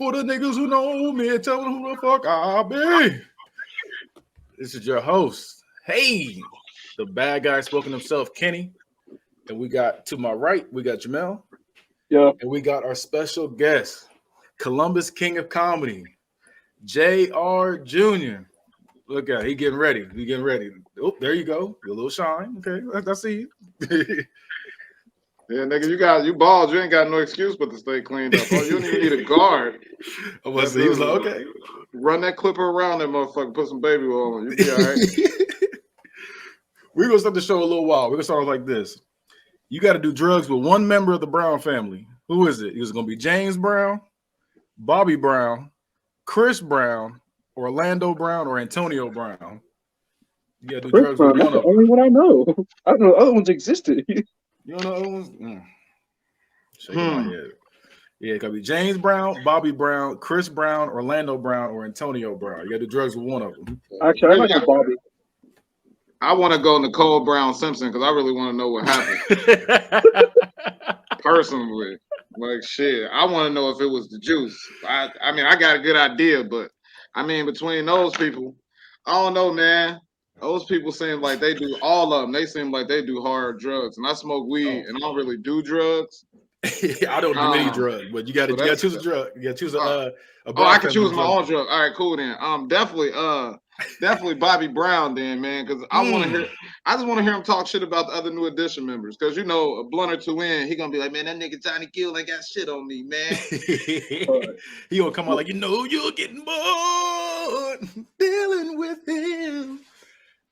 For the niggas who know me and tell them who the fuck I be. This is your host. Hey, the bad guy spoken himself, Kenny. And we got to my right, we got Jamel. Yeah. And we got our special guest, Columbus King of Comedy, J.R. Jr. Look at he getting ready. He getting ready. Oh, there you go. Your little shine. Okay, I see you. Yeah, nigga, you balls. You ain't got no excuse but to stay cleaned up. Oh, you don't even need a guard. He was like, okay. Run that clipper around that motherfucker. Put some baby oil on. You be all right. We're gonna start the show a little while. We're gonna start off like this. You got to do drugs with one member of the Brown family. Who is it? Is it gonna be James Brown, Bobby Brown, Chris Brown, Orlando Brown, or Antonio Brown? You gotta do Chris drugs Brown, with that's one the of them. only one I know. I don't know other ones existed. You don't know other ones? Shaking my head. Yeah, it gotta be James Brown, Bobby Brown, Chris Brown, Orlando Brown, or Antonio Brown. You gotta do drugs with one of them. Actually, I might go Bobby. I want to go Nicole Brown Simpson because I really want to know what happened. Personally, like shit, I want to know if it was the juice. I mean, I got a good idea, but I mean, between those people, I don't know, man. Those people seem like they do all of them. They seem like they do hard drugs, and I smoke weed, and I don't really do drugs. I don't do any drug, but you gotta choose a drug. You gotta choose a. I can choose my own drug. All right, cool then. Definitely Bobby Brown then, man, because I want to hear. I just want to hear him talk shit about the other New Edition members, because you know a blunt or two in, he gonna be like, man, that nigga Johnny Gill ain't got shit on me, man. He gonna come out like, you're getting bored dealing with him.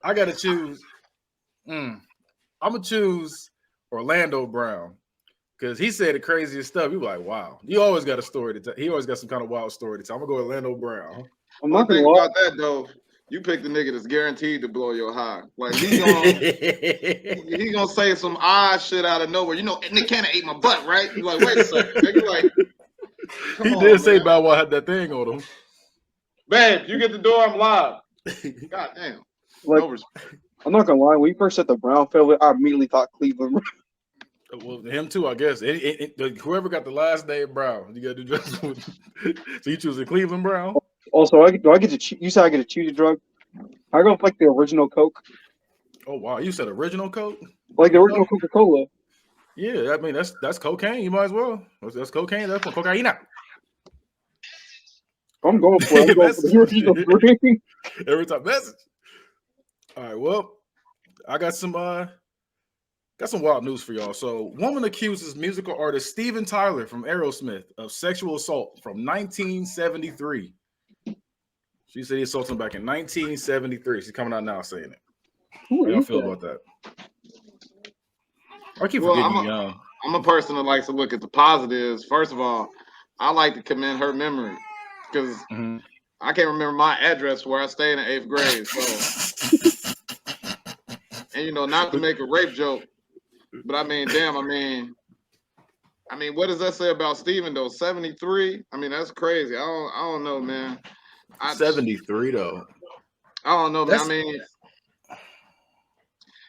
I gotta choose. I'm gonna choose Orlando Brown. Because he said the craziest stuff. You be like, wow. You always got a story to tell. He always got some kind of wild story to tell. I'm going to go Orlando Brown. I'm not thinking about that, though. You pick the nigga that's guaranteed to blow your high. Like, he gonna say some odd shit out of nowhere. You know, Nick Cannon ate my butt, right? You like, wait a second. Nigga, like, he did say Bow Wow had that thing on him. Babe, you get the door, I'm live. God damn. Like, no, I'm not going to lie. When you first said the Brown family, I immediately thought Cleveland. Well, him too, I guess. Whoever got the last name Brown, you got to do drugs with. So you choosing Cleveland Brown? Also, do I get to? You said I get to choose a drug. I go with like the original Coke. Oh wow, you said original Coke? Like the original Coca-Cola. Yeah, I mean that's cocaine. You might as well. That's cocaine. That's cocaine. I'm going for it. I'm going for the original green. Every time message. All right. Well, I got some wild news for y'all. So, woman accuses musical artist Steven Tyler from Aerosmith of sexual assault from 1973. She said he assaulted him back in 1973. She's coming out now saying it. How y'all feel about that? I keep forgetting you young. I'm a person that likes to look at the positives. First of all, I like to commend her memory because I can't remember my address where I stayed in 8th grade. So, and you know, not to make a rape joke. But I mean, damn, I mean, what does that say about Steven though? 73? I mean, that's crazy. I don't know, man. 73 though. I don't know, man. I mean,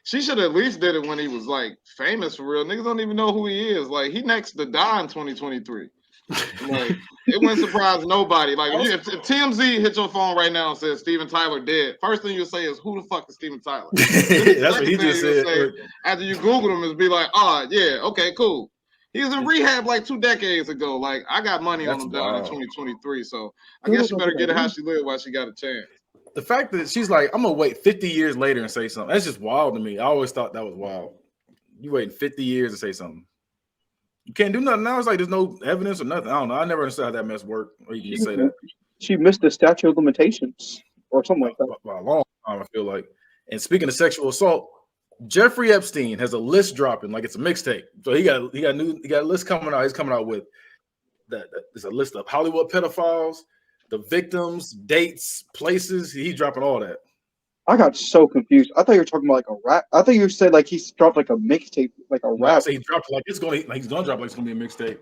she should at least did it when he was like famous for real. Niggas don't even know who he is. Like, he next to die in 2023. Like, it wouldn't surprise nobody. Like, if TMZ hits your phone right now and says Steven Tyler dead, first thing you'll say is, who the fuck is Steven Tyler? That's what he just said. Say, after you Google him, is be like, oh, yeah, okay, cool. He was in rehab like 2 decades ago. Like, I got money on him down in 2023, so I guess you better get her how she lived while she got a chance. The fact that she's like, I'm going to wait 50 years later and say something, that's just wild to me. I always thought that was wild. You waiting 50 years to say something. You can't do nothing now. It's like there's no evidence or nothing. I don't know. I never understood how that mess worked. Or you can just say that. She missed the statute of limitations or something like that. By a long time, I feel like. And speaking of sexual assault, Jeffrey Epstein has a list dropping like it's a mixtape. So he got a list coming out. He's coming out with that. There's a list of Hollywood pedophiles, the victims, dates, places. He's dropping all that. I got so confused. I thought you were talking about like a rap. I thought you said like he's dropped like a mixtape, like a rap. He dropped like he's gonna drop like it's gonna be a mixtape.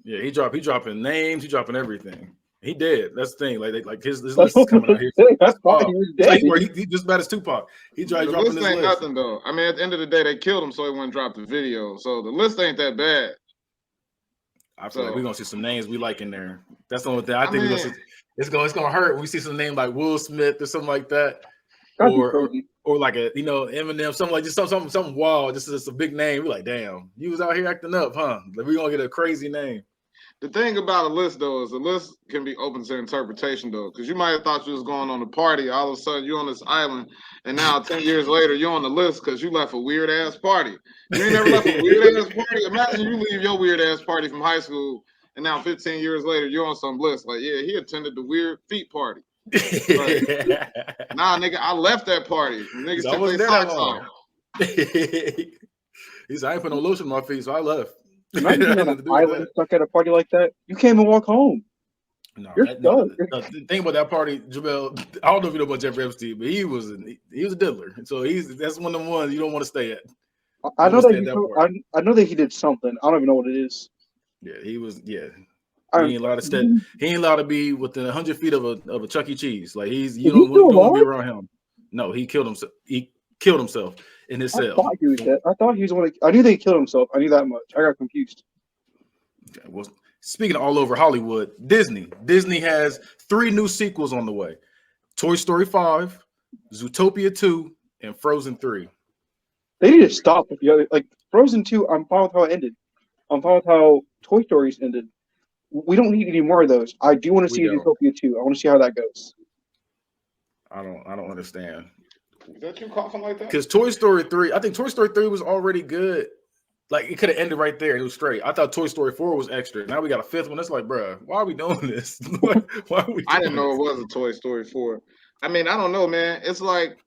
Yeah, he dropping names, he dropping everything. He dead. That's the thing. Like his list is coming out here. That's why he was dead. He just bad as Tupac. He tried dropping this his ain't list. Nothing though. I mean, at the end of the day, they killed him, so he wouldn't drop the video. So the list ain't that bad. I feel like So we're gonna see some names we like in there. That's the only thing I I think we're mean, gonna see. It's gonna hurt when we see some name like Will Smith or something like that, That'd be or crazy. or like a Eminem, something like just something wild. This is a big name. We're like, damn, you was out here acting up, huh? Like we're gonna get a crazy name. the thing about a list though is the list can be open to interpretation though, because you might have thought you was going on a party, all of a sudden you're on this island, and now 10 years later you're on the list because you left a weird ass party. You ain't never left a weird ass party. Imagine you leave your weird ass party from high school, and now 15 years later you're on some list. Like, yeah, he attended the weird feet party. Like, nah, nigga, I left that party. Niggas I took wasn't their there that socks long. off. He said, I ain't put no lotion on my feet, so I left. Imagine being on Nothing an to do with island that. stuck at a party like that. You can't even walk home. No, You're no, stuck. the thing about that party, Jamel, I don't know if you know about Jeffrey Epstein, but he was a diddler. And so that's one of them ones you don't want to stay at. I know wanna that stay he. at that party. I know that he did something. I don't even know what it is. Yeah, he was. Yeah, I- he ain't allowed to stay. He ain't allowed to be within 100 feet of a Chuck E. Cheese. Like you Is he don't still want to be alive? around him. No, he killed himself. He killed himself in his I cell. thought he was dead. I thought he was one. I knew that he killed himself. I knew that much. I got confused. Okay, well, speaking of all over Hollywood, Disney has 3 new sequels on the way: Toy Story 5, Zootopia 2, and Frozen 3. They need to stop with the other. Like Frozen 2, I'm fine with how it ended. I'm fine with how Toy Stories ended. We don't need any more of those. I do want to We see don't. Zootopia 2. I want to see how that goes. I don't understand. Is that you coughing like that? Because Toy Story 3, I think Toy Story 3 was already good. Like it could have ended right there. It was straight. I thought Toy Story 4 was extra. Now we got a 5th one. It's like, bruh, why are we doing this? Why are we? I didn't know it was a Toy Story 4. I mean, I don't know, man. It's like,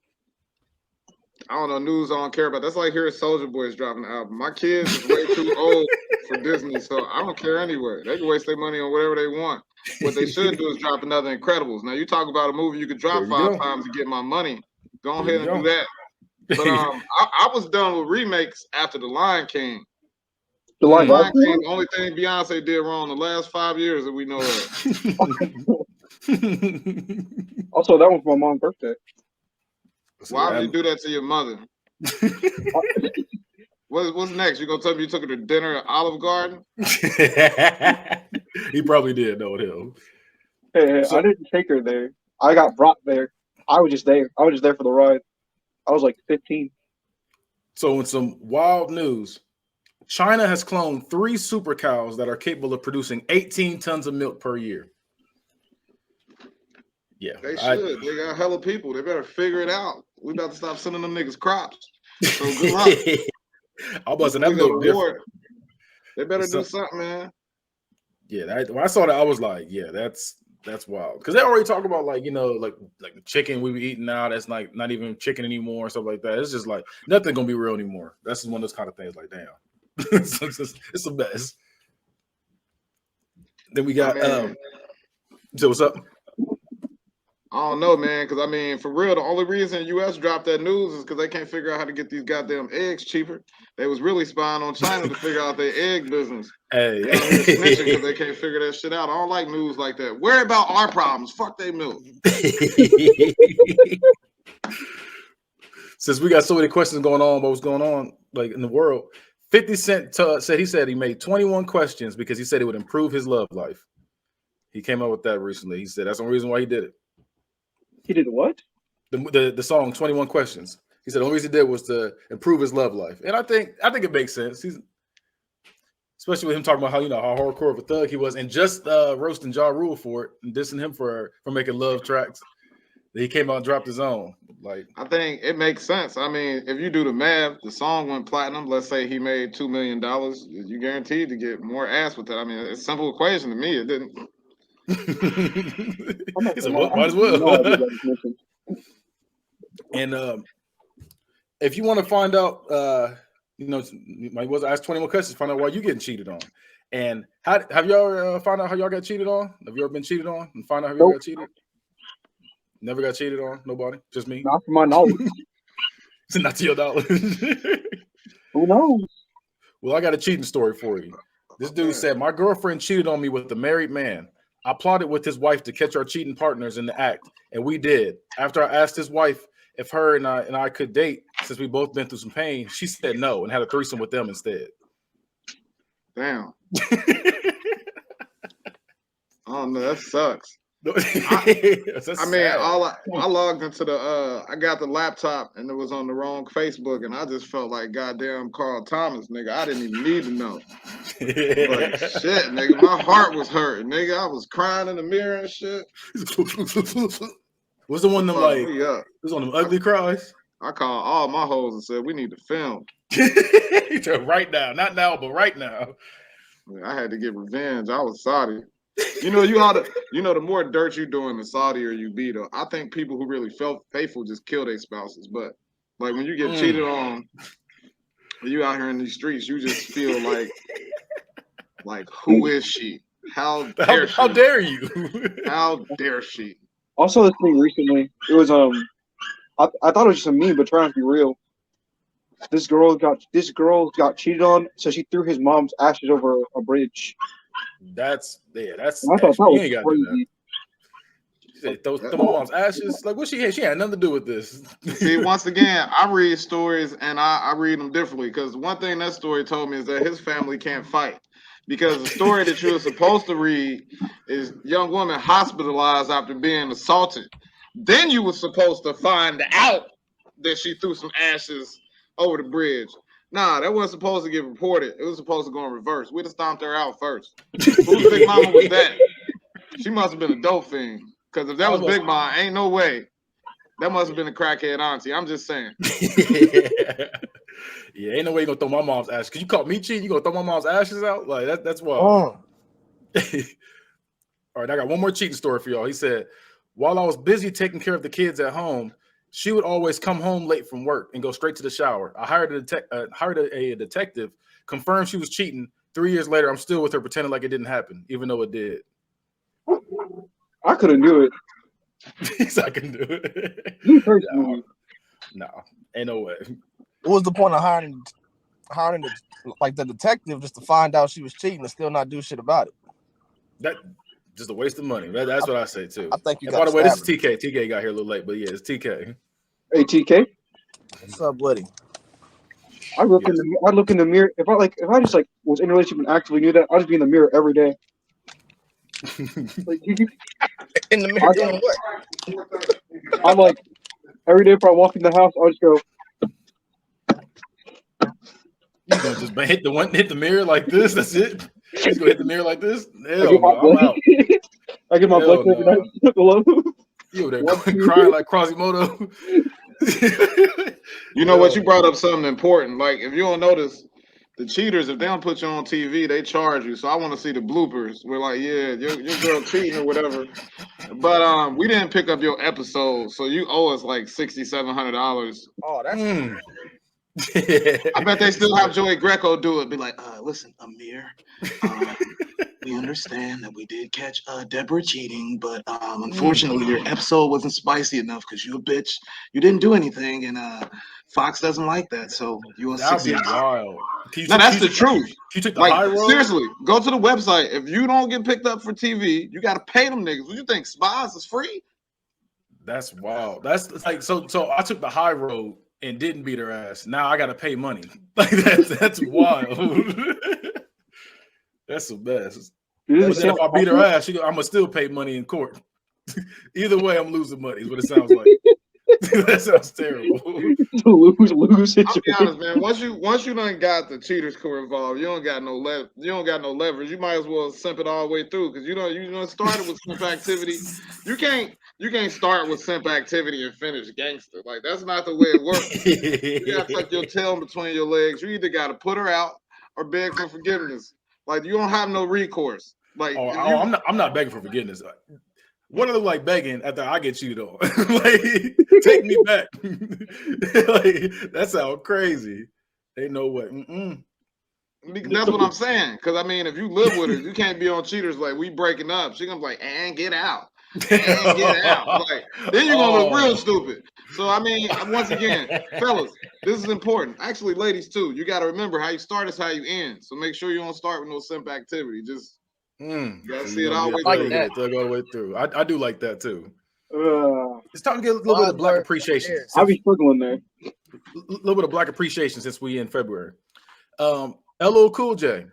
I don't know, news I don't care about. That's like hearing Soldier Boy's dropping the album. My kids is way too old for Disney, so I don't care anyway. They can waste their money on whatever they want. What they should do is drop another Incredibles. Now, you talk about a movie you could drop There you 5 go. times to get my money. Go There ahead you and go. do that. But I was done with remakes after The Lion King. The The live Lion action King, the only thing Beyonce did wrong the last 5 years that we know of. Also, that was my mom's birthday. Why would you do that to your mother? What's next? You gonna tell me you took her to dinner at Olive Garden? He probably did know him. Hey, So- I didn't take her there. I got brought there. I was just there. I was just there for the ride. I was like 15. So in some wild news, China has cloned 3 super cows that are capable of producing 18 tons of milk per year. Yeah, They should. They got hella people. They better figure it out. We about to stop sending them niggas crops. So good luck. I wasn't that We go milk to war. different. They better It's do some- something, man. Yeah, when I saw that, I was like, yeah, that's wild. Because they already talk about like the chicken we be eating now. That's like not even chicken anymore, stuff like that. It's just like nothing gonna be real anymore. That's just one of those kind of things. Like, damn, it's a mess. Then we got so what's up? I don't know, man, because I mean, for real, the only reason U.S. dropped that news is because they can't figure out how to get these goddamn eggs cheaper. They was really spying on China to figure out their egg business. Hey, They out here snitching because they can't figure that shit out. I don't like news like that. Worry about our problems. Fuck they milk. Since we got so many questions going on about what's going on like in the world, 50 Cent said he made 21 questions because he said it would improve his love life. He came up with that recently. He said that's the only reason why he did it. He did what? The song 21 Questions. He said the only reason he did was to improve his love life. And I think it makes sense. He's especially with him talking about how how hardcore of a thug he was, and just roasting Ja Rule for it and dissing him for making love tracks. He came out and dropped his own. Like, I think it makes sense. I mean, if you do the math, the song went platinum. Let's say he made $2 million. You guaranteed to get more ass with that. I mean, it's a simple equation to me. It didn't. He said, well, might as well. No idea what he's missing. And if you want to find out, you might was ask 21 questions, find out why you getting cheated on. And have y'all found out how y'all got cheated on? Have you ever been cheated on and find out how you got cheated? Never got cheated on? Nobody? Just me? Not for my knowledge. Not to your knowledge. Who knows? Well, I got a cheating story for you. This dude said, my girlfriend cheated on me with a married man. I plotted with his wife to catch our cheating partners in the act, and we did. After I asked his wife if her and I could date, since we both been through some pain, she said no and had a threesome with them instead. Damn. Oh no, that sucks. That's I mean, sad. I logged into the I got the laptop and it was on the wrong Facebook and I just felt like goddamn Carl Thomas, nigga. I didn't even need to know. Like shit, nigga. My heart was hurting, nigga. I was crying in the mirror and shit. What's the one them Fuck like? me up. What's one of them ugly cries? I called all my hoes and said we need to film. He said, right now, not now, but right now. I had to get revenge. I was Saudi. You know, the more dirt you doing, the saltier you be though. I think people who really felt faithful just kill their spouses. But like when you get cheated on, you out here in these streets, you just feel like who is she? How dare she? How dare you? How dare she? I saw this thing recently. It was I thought it was just a meme, but trying to be real. This girl got cheated on, so she threw his mom's ashes over a bridge. That's And I thought that you was ain't gotta do that. crazy. She said, throw my mom's ashes. Like what she had? She had nothing to do with this. See, once again, I read stories and I read them differently because one thing that story told me is that his family can't fight. Because the story that you were supposed to read is young woman hospitalized after being assaulted. Then you were supposed to find out that she threw some ashes over the bridge. Nah, that wasn't supposed to get reported. It was supposed to go in reverse. We'd have stomped her out first. Whose big mama was that? She must have been a dope fiend. Because if that was Big Mom, ain't no way. That must have been a crackhead auntie. I'm just saying. Yeah, ain't no way you gonna throw my mom's ashes. Cause you caught me cheating, you gonna throw my mom's ashes out? Like that's wild. All right, I got one more cheating story for y'all. He said, while I was busy taking care of the kids at home, she would always come home late from work and go straight to the shower. I hired a detective, confirmed she was cheating. 3 years later, I'm still with her pretending like it didn't happen, even though it did. I couldn't do it. I can do it. No, ain't no way. What was the point of hiring the detective just to find out she was cheating and still not do shit about it? That just a waste of money. That's what I say too. I think you. And by the way, this is TK. TK got here a little late, but yeah, it's TK. Hey TK. What's up, buddy? I look in the mirror. If I just like was in a relationship and actively knew that, I'd just be in the mirror every day. Like, In the mirror doing what? I'm like every day before I walk in the house, I'll just go. You gonna just hit the mirror like this? That's it. You just gonna hit the mirror like this? Hell no, I'm out. I get my blood every night. You over there crying like Quasimodo. You know what? You brought up something important. Like if you don't notice, the cheaters, if they don't put you on TV, they charge you. So I want to see the bloopers. We're like, yeah, your girl cheating or whatever. But we didn't pick up your episode, so you owe us like $6,700. Oh, that's I bet they still have Joey Greco do it. Be like, listen, Amir, we understand that we did catch Deborah cheating, but unfortunately your episode wasn't spicy enough because you a bitch. You didn't do anything, and Fox doesn't like that. So you want That'd be wild. No, that's the truth. You took the high road? Seriously, go to the website. If you don't get picked up for TV, you got to pay them niggas. What you think? Spies is free? That's wild. That's like so I took the high road and didn't beat her ass. Now I gotta pay money. Like that's wild. That's the best. But then if I beat her ass, I'm gonna still pay money in court. Either way, I'm losing money. Is what it sounds like. That sounds terrible. Lose situation. I'll be honest, man. Once you done got the cheaters crew involved, you don't got no leverage. You might as well simp it all the way through because you started with simp activity. You can't start with simp activity and finish gangster. Like that's not the way it works. You gotta tuck your tail between your legs. You either gotta put her out or beg for forgiveness. Like you don't have no recourse. Like I'm not begging for forgiveness. What I look like begging after I get cheated on? Like, take me back. Like, that sounds crazy. Ain't no way. That's what I'm saying. Because, I mean, if you live with her, you can't be on cheaters like, we breaking up. She gonna be like, and get out. And get out. Like, then you're gonna look real stupid. So, I mean, once again, fellas, this is important. Actually, ladies, too. You got to remember how you start is how you end. So make sure you don't start with no simp activity. Just you gotta see it all the way through. I do like that too. It's time to get a little bit of black appreciation. I'll be struggling there. A little bit of black appreciation since we in February. LL Cool J,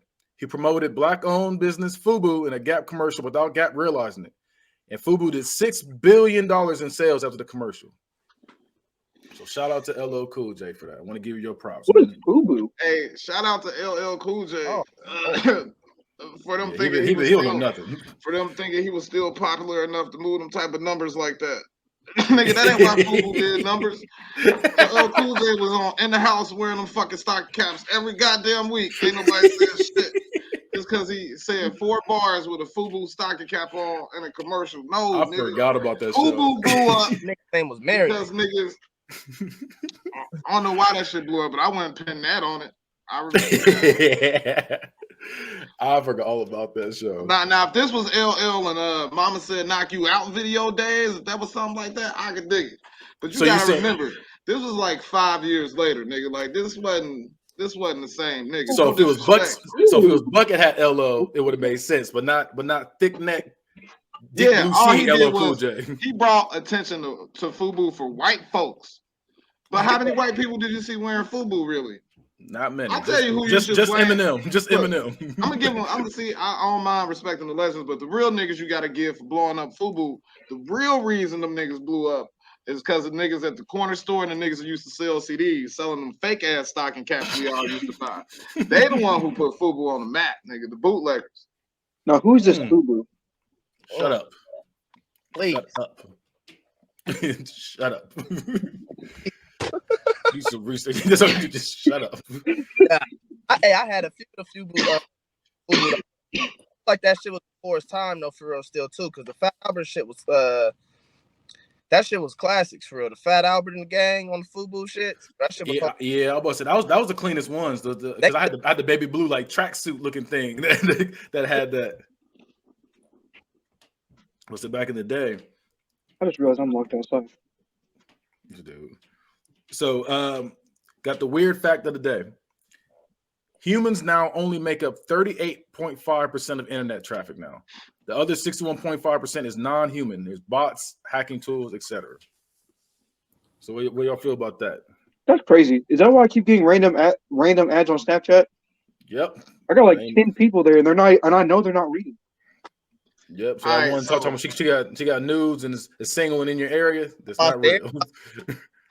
He promoted black-owned business FUBU in a Gap commercial without Gap realizing it. And FUBU did $6 billion in sales after the commercial. So shout out to LL Cool J for that. I want to give you your props. What is FUBU? Hey, shout out to LL Cool J. Oh. For them Yeah, thinking he don't know nothing. For them thinking he was still popular enough to move them type of numbers like that. Nigga, that ain't why FUBU did numbers. LL Cool J was in the house wearing them fucking stock caps every goddamn week. Ain't nobody saying shit. Just because he said 4 bars with a FUBU stocking cap on in a commercial. No, I nigga. forgot about that FUBU show. blew up Nigga's name was Mary. because niggas. I don't know why that shit blew up, but I wouldn't pin that on it. I remember that. I forgot all about that show. Now, if this was LL and Mama Said Knock You Out video days, if that was something like that, I could dig it. But you gotta remember, this was like 5 years later, nigga. Like this wasn't the same, nigga. So if it was Bucket Hat LL, it would have made sense, but not thick neck. Yeah, all he LL did Cool was J. he brought attention to FUBU for white folks. But how many white people did you see wearing FUBU really? Not many. I'll tell you who just you should blame. Eminem. Just Look, Eminem. I'm gonna give them. I'm gonna see. I don't mind respecting the legends, but the real niggas you gotta give for blowing up FUBU. The real reason them niggas blew up is because the niggas at the corner store and the niggas who used to sell CDs, selling them fake ass stocking caps we all used to buy. They the one who put FUBU on the map, nigga. The bootleggers. Now, who's this FUBU? Shut up. Please. Shut up. Shut up. You some research. Just shut up. Yeah. I had a few like that shit was before its time though, for real, still too, because the Fat Albert shit was that shit was classics for real. The Fat Albert and the gang on the FUBU shit. That shit was yeah, I was about to say that was the cleanest ones. Because I had the baby blue like tracksuit looking thing that had that. Was it back in the day? I just realized I'm locked outside. Dude. So, got the weird fact of the day. Humans now only make up 38.5% of internet traffic now. The other 61.5% is non-human. There's bots, hacking tools, etc. So what y'all feel about that? That's crazy. Is that why I keep getting random ads on Snapchat? Yep. I got like 10 people there, and I know they're not reading. Yep. So I want to talk about she got nudes and is single and in your area. That's not real.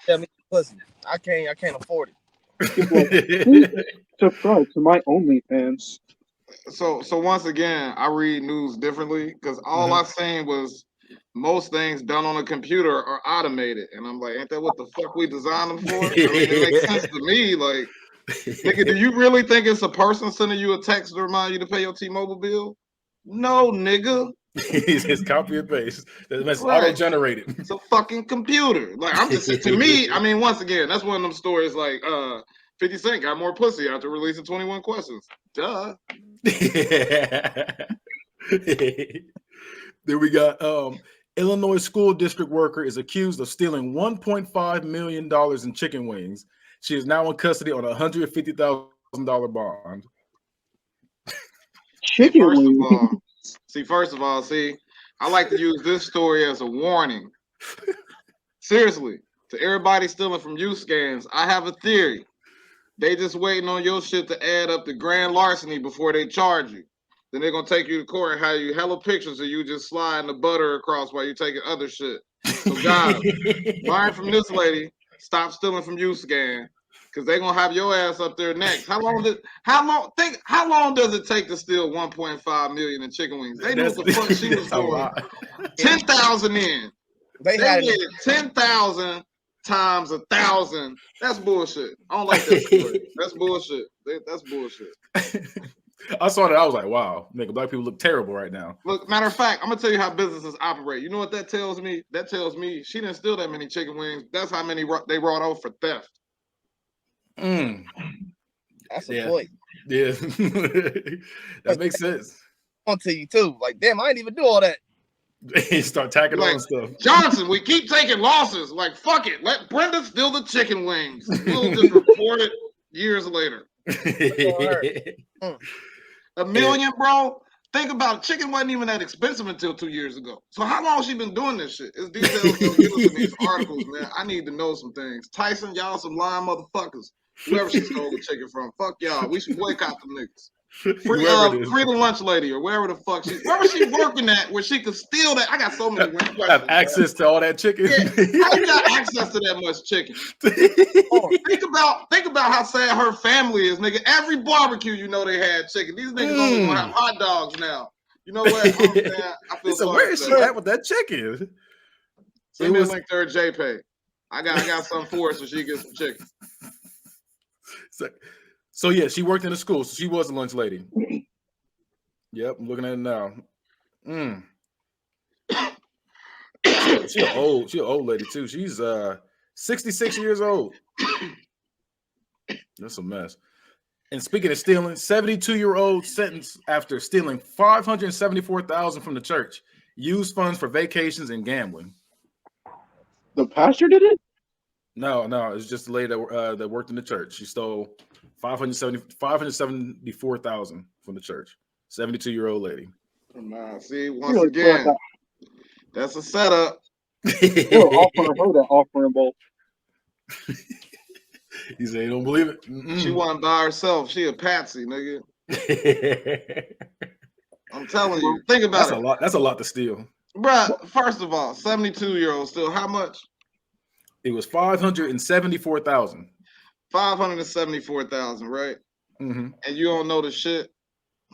Tell me, listen, I can't afford it. Subscribe to my OnlyFans. So once again, I read news differently because all I seen was most things done on a computer are automated, and I'm like, ain't that what the fuck we designed them for? I mean, it makes sense to me. Like, nigga, do you really think it's a person sending you a text to remind you to pay your T-Mobile bill? No, nigga. It's copy and paste. That's auto-generated. It's a fucking computer. Like, I'm just to me. I mean, once again, that's one of them stories. Like, 50 Cent got more pussy after releasing 21 Questions. Duh. Then we got Illinois school district worker is accused of stealing $1.5 million in chicken wings. She is now in custody on a $150,000 bond. Chicken wings. First of all, I like to use this story as a warning. Seriously, to everybody stealing from U-Scans, I have a theory. They just waiting on your shit to add up the grand larceny before they charge you. Then they're gonna take you to court and have you hella pictures of you just sliding the butter across while you're taking other shit. So guys, learn from this lady. Stop stealing from U-Scan, because they're gonna have your ass up there next. How long does it take to steal 1.5 million in chicken wings? They knew what the fuck she was doing. 10,000 in. They did 10,000 times 1,000. That's bullshit. I don't like that story. That's bullshit. That's bullshit. I saw that. I was like, wow, making black people look terrible right now. Look, matter of fact, I'm gonna tell you how businesses operate. You know what that tells me? That tells me she didn't steal that many chicken wings. That's how many they brought out for theft. That's a point. Yeah, that makes sense. On to you too. Like, damn, I didn't even do all that. You start tacking on stuff. Johnson, we keep taking losses. Like, fuck it. Let Brenda steal the chicken wings. We'll just report it years later. $1 million, bro. Think about it. Chicken wasn't even that expensive until 2 years ago. So how long she been doing this shit? It's details give us in these articles, man. I need to know some things. Tyson, y'all some lying motherfuckers. Whoever she stole the chicken from. Fuck y'all. We should boycott them niggas. Free the lunch lady or wherever the fuck where was she working at where she could steal that? I got so many questions. Have access to all that chicken. Yeah, how you got access to that much chicken? Think about how sad her family is, nigga. Every barbecue, you know, they had chicken. These niggas only gonna have hot dogs now. You know what? I feel so where is she at with that chicken? Send me a link to her JPay. I got something for her so she gets some chicken. So yeah, she worked in a school, so she was a lunch lady. Yep, I'm looking at it now. She an old lady too. She's 66 years old. That's a mess. And speaking of stealing, 72-year-old sentenced after stealing $574,000 from the church. Used funds for vacations and gambling. The pastor did it? No, it's just a lady that worked in the church. She stole $574,000 from the church. 72-year-old lady. Nah, see, once again, that's a setup. They were offering her that offering bowl. He said he don't believe it. She wasn't by herself. She a patsy, nigga. I'm telling you. Think about it. That's a lot to steal. Bruh, first of all, 72-year-old still how much? It was $574,000. $574,000, right? Mm-hmm. And you don't know the shit.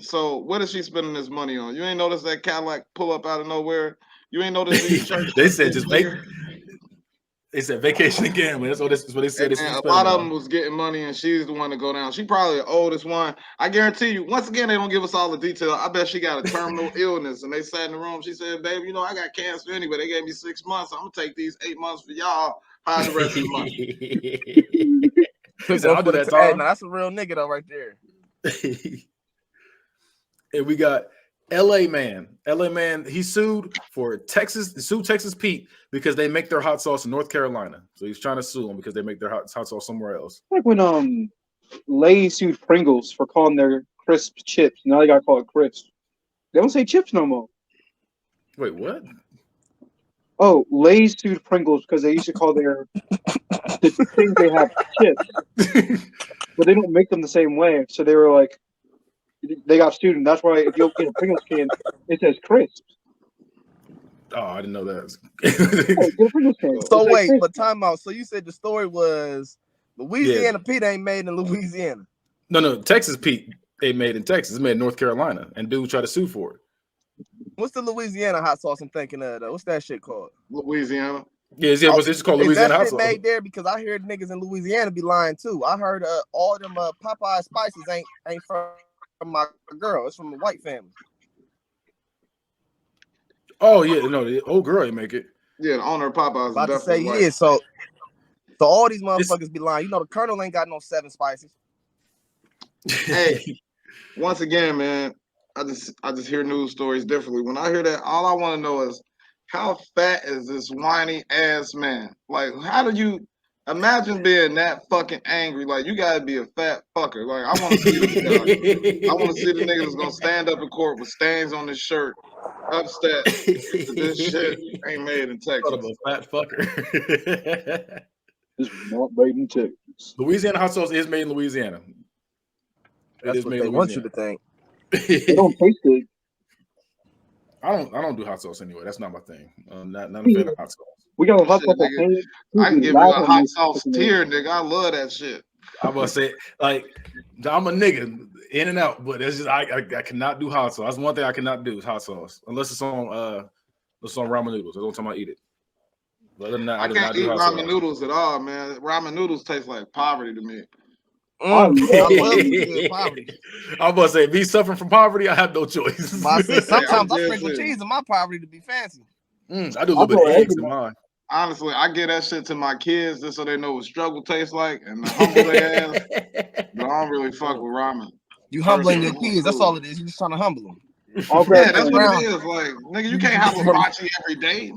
So what is she spending this money on? You ain't noticed that Cadillac pull up out of nowhere? You ain't noticed these church. They said They said vacation and gambling. That's what they said. A lot of them was getting money, and she's the one to go down. She probably the oldest one. I guarantee you. Once again, they don't give us all the detail. I bet she got a terminal illness, and they sat in the room. She said, "Baby, you know I got cancer anyway. They gave me 6 months. I'm gonna take these 8 months for y'all. Hide the rest of the money." He said, "I'll do that, Tom." That's a real nigga though, right there. And we got LA man. He sued Texas Pete because they make their hot sauce in North Carolina. So he's trying to sue them because they make their hot sauce somewhere else. Like when Lay's sued Pringles for calling their crisp chips. Now they got to call it crisp. They don't say chips no more. Wait, what? Oh, Lay's sued Pringles because they used to call the things they have chips, but they don't make them the same way. So they were like, they got sued, and that's why if you get a Pringles can, it says crisp. Oh, I didn't know that. So wait, but time out. So you said the story was Louisiana Pete ain't made in Louisiana. No, Texas Pete ain't made in Texas. It's made in North Carolina, and dude tried to sue for it. What's the Louisiana hot sauce I'm thinking of though? What's that shit called? Louisiana. Yeah, it's just called Louisiana hot sauce. Made there because I heard niggas in Louisiana be lying too. I heard all them Popeye spices ain't from my girl. It's from a white family. Oh yeah, no, the old girl ain't make it. Yeah, the owner of Popeyes. About to say white. So all these motherfuckers be lying. You know the Colonel ain't got no 7 spices. Hey, once again, man, I just hear news stories differently. When I hear that, all I want to know is how fat is this whiny ass man? Like, how do you imagine being that fucking angry? Like, you gotta be a fat fucker. Like, I want to see this guy. I want to see the nigga that's gonna stand up in court with stains on his shirt, upset. This shit ain't made in Texas. A fat fucker. It's not made in Texas. Louisiana hot sauce is made in Louisiana. That's what they want you to think. They don't taste good. I don't do hot sauce anyway. That's not my thing. Not a fan of hot sauce. We got a hot sauce. I can give you a hot sauce tier, nigga. I love that shit. I'm gonna say, like, I'm a nigga in and out, but it's just I cannot do hot sauce. That's one thing I cannot do is hot sauce, unless it's on ramen noodles. I don't time I eat it. But other than that, I can't eat ramen noodles at all, man. Ramen noodles taste like poverty to me. I'm gonna say, be suffering from poverty, I have no choice. Sometimes I sprinkle cheese in my poverty to be fancy. I do a little bit of eggs in mine. Honestly, I give that shit to my kids just so they know what struggle tastes like and the humble they ass. But I don't really fuck with ramen. You humbling your kids, that's all it is. You just trying to humble them. Yeah, that's what it is. Like, nigga, you can't have hibachi every day.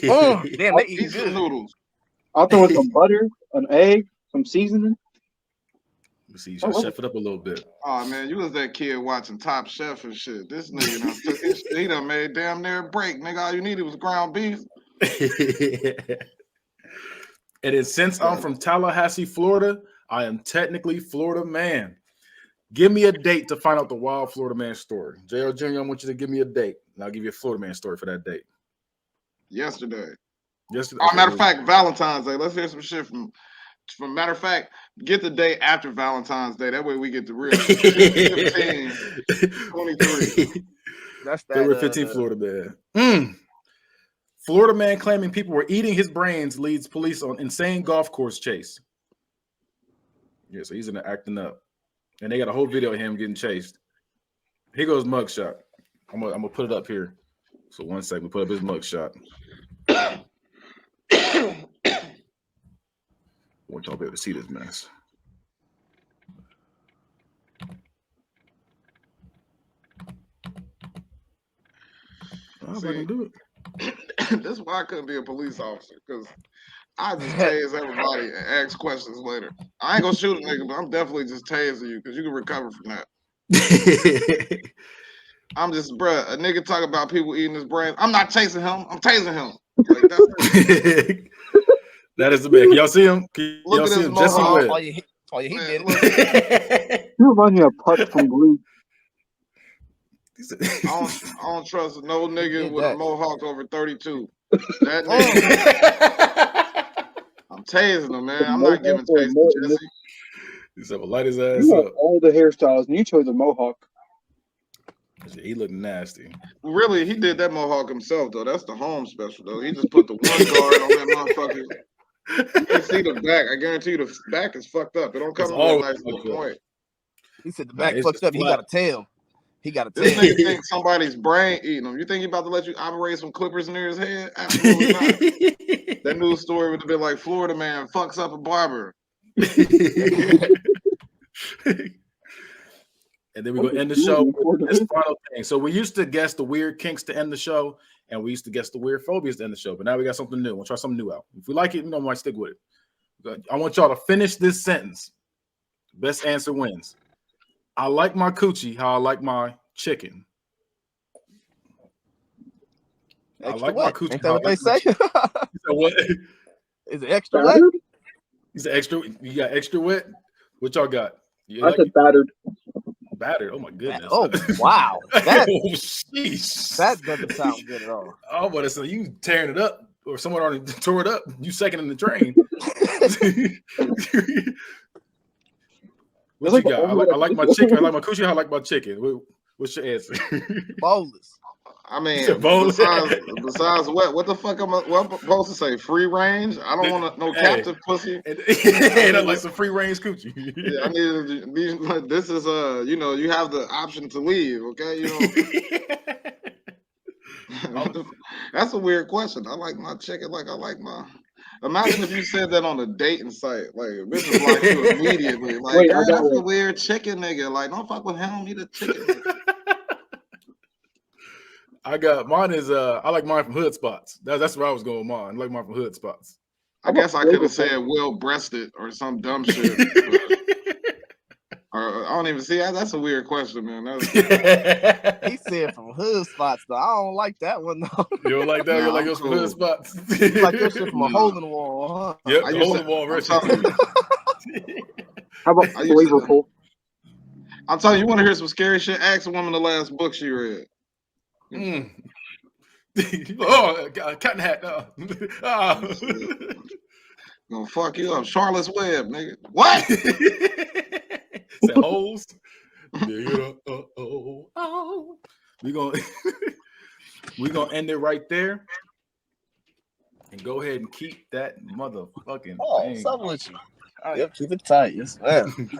Damn, they eat good noodles. I'll throw in some butter, an egg, some seasoning. See, you should chef it up a little bit. Oh man, you was that kid watching Top Chef and shit. This nigga done took his shit. He done made damn near a break. Nigga, all you needed was ground beef. And then since I'm from Tallahassee, Florida, I am technically Florida man. Give me a date to find out the wild Florida man story. JL Jr., I want you to give me a date, and I'll give you a Florida man story for that date. Yesterday. Yesterday. Oh, matter of fact, Valentine's Day. Let's hear some shit from matter of fact, get the day after Valentine's Day. That way we get the real 15, 23. That's that. February 15th, Florida man. Florida man claiming people were eating his brains leads police on insane golf course chase. Yeah, so he's in the acting up. And they got a whole video of him getting chased. Here goes mugshot. I'm gonna put it up here. So 1 second, put up his mugshot. I want y'all to be able to see this mess. I can do it. That's why I couldn't be a police officer, because I just tase everybody and ask questions later. I ain't gonna shoot a nigga, but I'm definitely just tasing you because you can recover from that. I'm just, bruh, a nigga talk about people eating his brain. I'm not chasing him. I'm tasing him. Like, that's it. That is the man. Can y'all see him? Look Y'all at see his him? Jesse mohawk. Webb. Oh, yeah, he did Look, it. You remind me of Puck from Glee. I don't trust no nigga did with that. a mohawk over 32. That nigga, I'm tasing him, man. I'm not giving chase to Jesse. He's gonna light his ass You have up. all the hairstyles, and you chose a mohawk. He looked nasty. Really, he did that mohawk himself, though. That's the home special, though. He just put the one guard on that motherfucker. You can see the back. I guarantee you the back is fucked up. It don't come It's with a always nice little fucked up. point. He said the back It's fucked just up. He flat. got a tail. He got a This tail. nigga thinks somebody's brain eating him. You think he about to let you operate some clippers near his head? Absolutely not. That news story would have been like, Florida man fucks up a barber. And then we're gonna end the show with this final thing. So we used to guess the weird kinks to end the show, and we used to guess the weird phobias to end the show. But now we got something new. We'll try something new out. If we like it, we might stick with it. I want y'all to finish this sentence. Best answer wins. I like my coochie how I like my chicken. Extra I like wet. my coochie. Ain't that what they say? What? Is it extra wet? Battered? He's extra. You got extra wet. What y'all got? You I like said battered. battered? Oh my goodness. Oh wow, that Oh, sheesh. that doesn't sound good at all. Oh, but it's you tearing it up, or someone already tore it up. You second in the train. What That's you like got? I like my chicken. I like my coochie. I like my chicken. What's your answer? Bowlers. I mean, said boneless. besides what the fuck am I supposed to say? Free range? I don't want no captive pussy. And I like some free range coochie. Yeah, I need this is you have the option to leave, okay? That's a weird question. I like my chicken like I like my. Imagine if you said that on a dating site, like bitch is like you immediately, like Wait, girl, I got that's the one. weird chicken nigga. Like, don't fuck with him. He the chicken. I got mine is I like mine from Hood Spots. That's where I was going with mine. I like mine from Hood Spots. I guess I could have said well breasted or some dumb shit. Or, I don't even see that. That's a weird question, man. He said from hood spots though. I don't like that one though. You don't like that? Nah, You like I'm yours from cool. Hood Spots? Like your shit from a hole in the wall, huh? Yep, I the used hole to- in the wall I'm version. telling you. How about I used to- flavorful? I'm telling you, want to hear some scary shit? Ask a woman the last book she read. Mm. Oh, cotton hat. Oh. Gonna fuck you up. Charlotte's Web, nigga. What? Say holes. We gonna end it right there and go ahead and keep that motherfucking Oh, thing. something with you. Yep, keep it tight. Yes, ma'am.